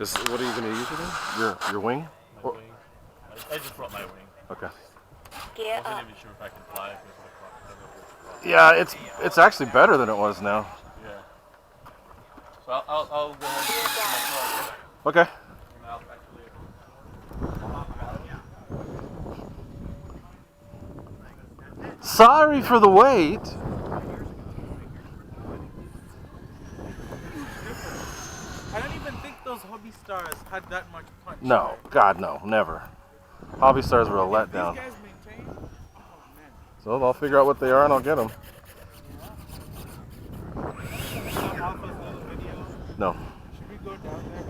What are you going to use it in? Your wing? My wing. I just brought my wing. Okay. I wasn't even sure if I can fly. Yeah, it's actually better than it was now. Yeah. So I'll go ahead and finish my car. Okay. And I'll catch you later. Sorry for the wait. I don't even think those Hobby Stars had that much punch. No, God, no, never. Hobby Stars were a letdown. These guys maintain? Oh, man. So I'll figure out what they are and I'll get them. No. Should we go down there?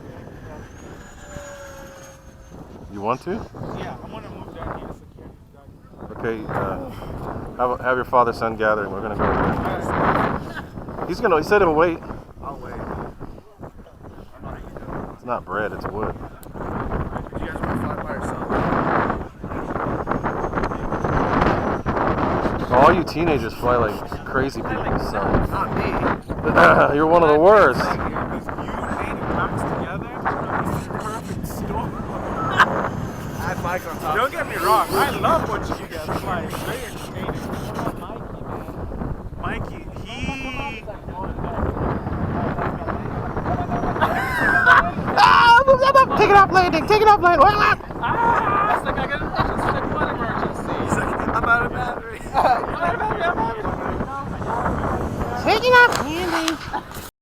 You want to? Yeah, I want to move down here to security. Okay, have your father son gathering. We're gonna go over there. He said he'll wait. I'll wait. I'm not eating. It's not bread, it's wood. You guys want to fly by yourself? All you teenagers fly like crazy people, so. Not me. You're one of the worst. These you and Max together, this is a perfect storm. I had Mike on top. Don't get me wrong, I love what you guys fly. It's very entertaining. What about Mikey, man? Mikey, he... Take it off landing, take it off landing. It's like I got an emergency. He's like, I'm out of battery. I'm out of battery. Take it off landing.